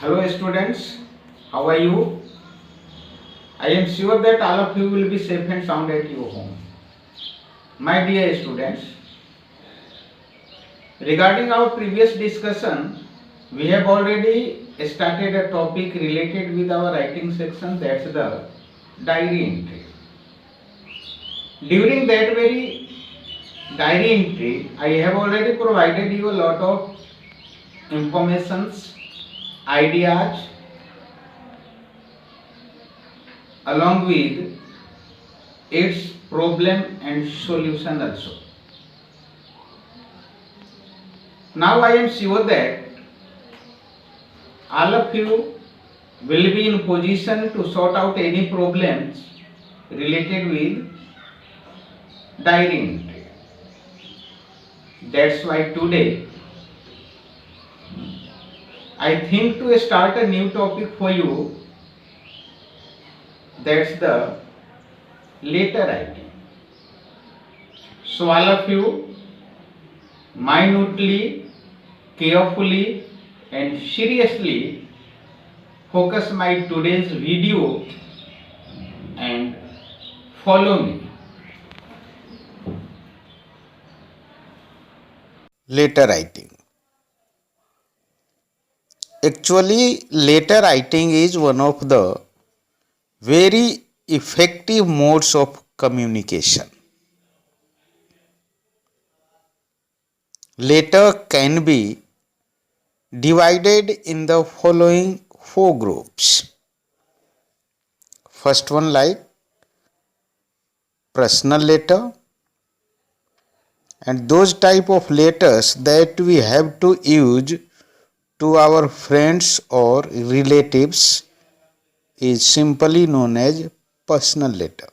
Hello students, how are you? I am sure that all of you will be safe and sound at your home. My dear students, regarding our previous discussion, we have already started a topic related with our writing section, that's the diary entry. During that very diary entry, I have already provided you a lot of informations, ideas along with its problem and solution also. Now I am sure that all of you will be in position to sort out any problems related with diary entry. That's why today I think to start a new topic for you, that's the letter writing. So all of you minutely, carefully and seriously focus my today's video and follow me. Letter writing. Actually, letter writing is one of the very effective modes of communication. Letter can be divided in the following four groups. First one like personal letter, and those type of letters that we have to use to our friends or relatives is simply known as personal letter.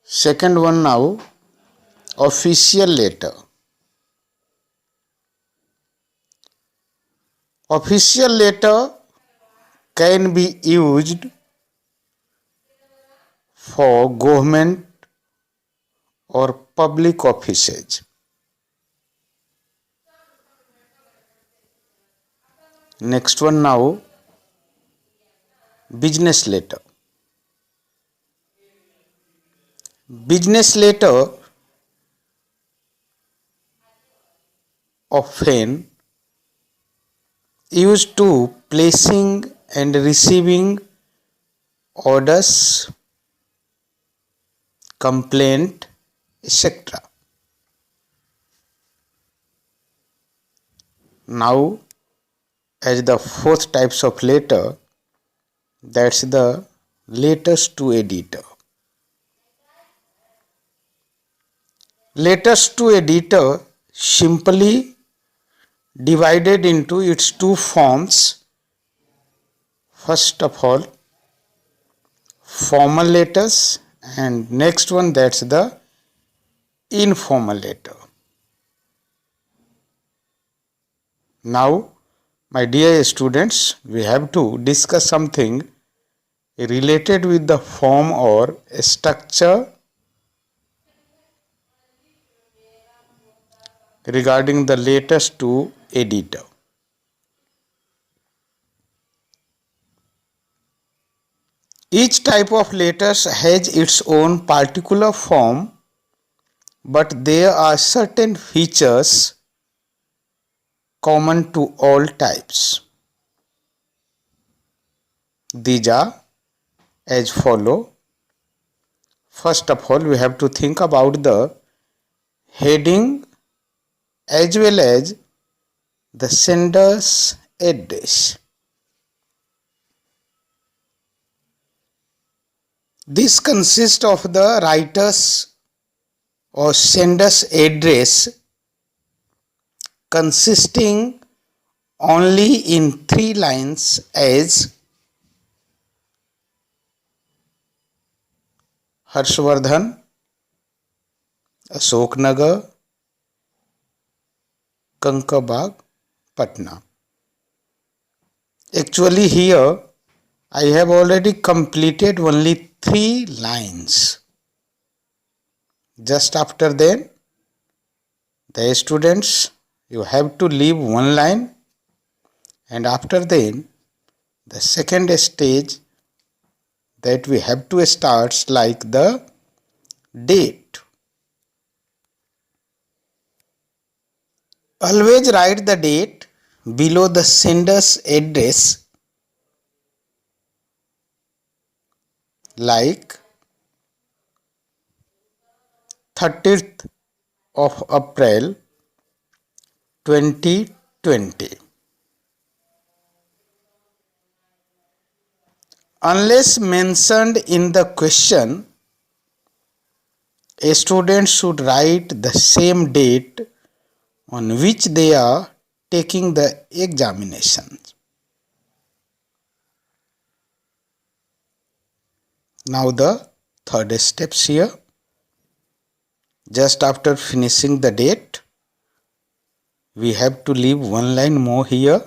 Second one now, official letter. Official letter can be used for government or public offices. Next one now, business letter. Business letter often used to placing and receiving orders, complaint, etc. Now, as the fourth types of letter, that's the letters to editor. Letters to editor simply divided into its two forms. First of all, formal letters, and next one, that's the informal letter. Now, my dear students, we have to discuss something related with the form or structure regarding the letters to editor. Each type of letters has its own particular form, but there are certain features common to all types. These are as follow. First of all, we have to think about the heading as well as the sender's address. This consists of the writer's or sender's address consisting only in 3 lines as Harshvardhan, Ashoknagar, Kankabag, Patna. Actually here I have already completed only 3 lines. Just after then, the students, you have to leave one line, and after then the second stage that we have to start like the date. Always write the date below the sender's address, like 30th of April 2020. Unless mentioned in the question, a student should write the same date on which they are taking the examinations. Now the third steps here. Just after finishing the date, we have to leave one line more here,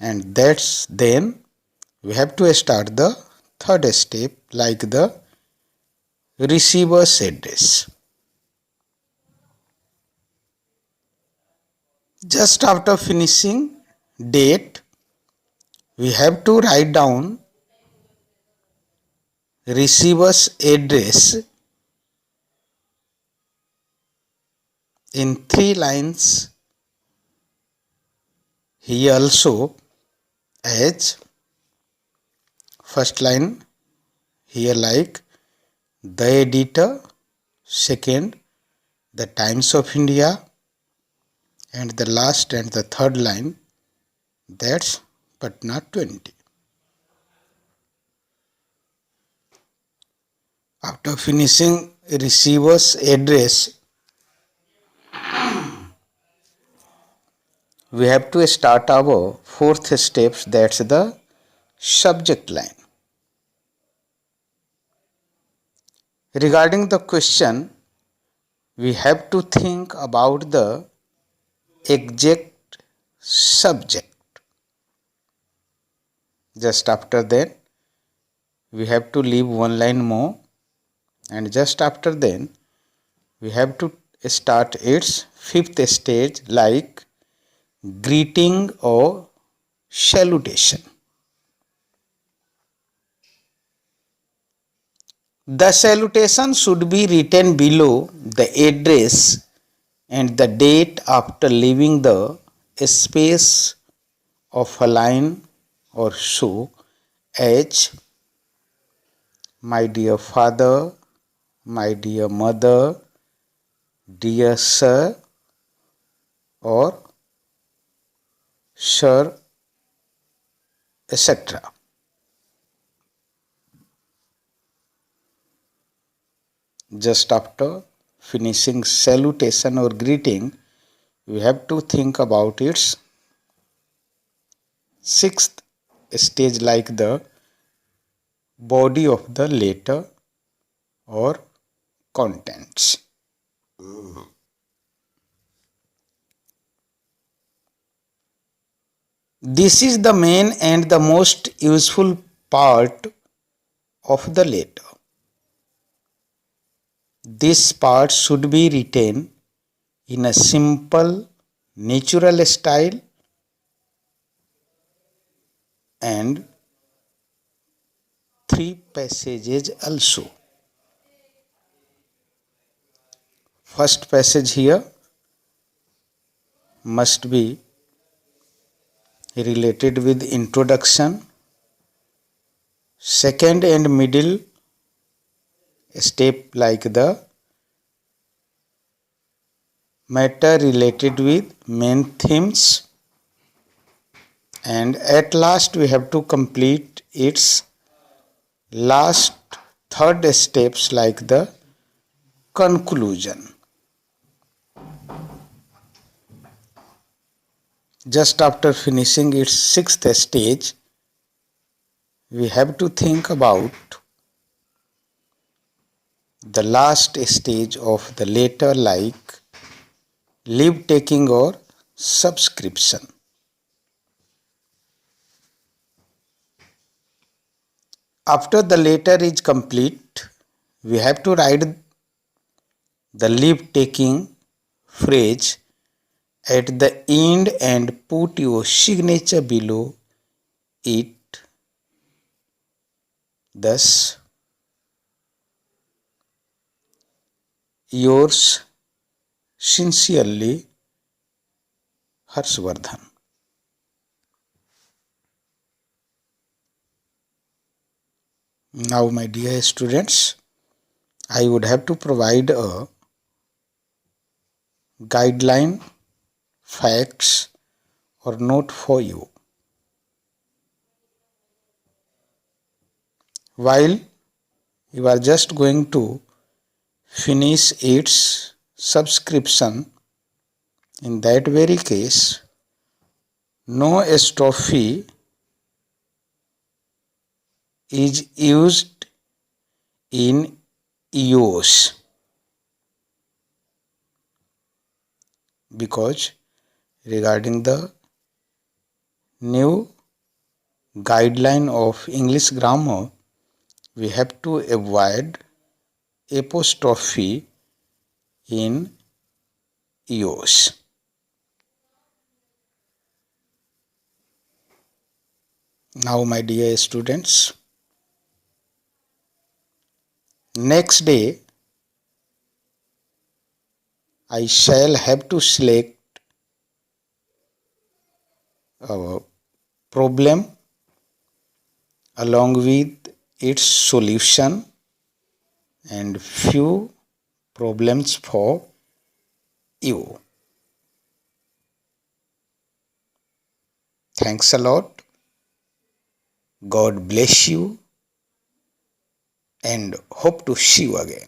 and that's then we have to start the third step like the receiver's address. Just after finishing date, we have to write down receiver's address in 3 lines here also, as first line here like the editor, second the Times of India, and the last and the third line that's Patna 20. After finishing receiver's address, we have to start our fourth steps, that's the subject line. Regarding the question, we have to think about the exact subject. Just after that, we have to leave one line more, and just after then, we have to start its fifth stage like greeting or salutation. The salutation should be written below the address and the date after leaving the space of a line or so, as my dear father, my dear mother, dear sir, or sir, etc. Just after finishing salutation or greeting, we have to think about its sixth stage like the body of the letter or contents. This is the main and the most useful part of the letter. This part should be written in a simple, natural style and 3 passages also. First passage here must be related with introduction. Second and middle step like the matter related with main themes, and at last we have to complete its last third steps like the conclusion. Just after finishing its sixth stage, we have to think about the last stage of the letter like leave taking or subscription. After the letter is complete, we have to write the leave taking phrase at the end and put your signature below it. Thus, yours sincerely, Harshvardhan. Now, my dear students, I would have to provide a guideline, facts, or note for you. While you are just going to finish its subscription, in that very case, no stop fee is used in EOS because regarding the new guideline of English grammar, we have to avoid apostrophe in EOS. Now, my dear students, next day I shall have to select a problem along with its solution and few problems for you. Thanks a lot. God bless you and hope to see you again.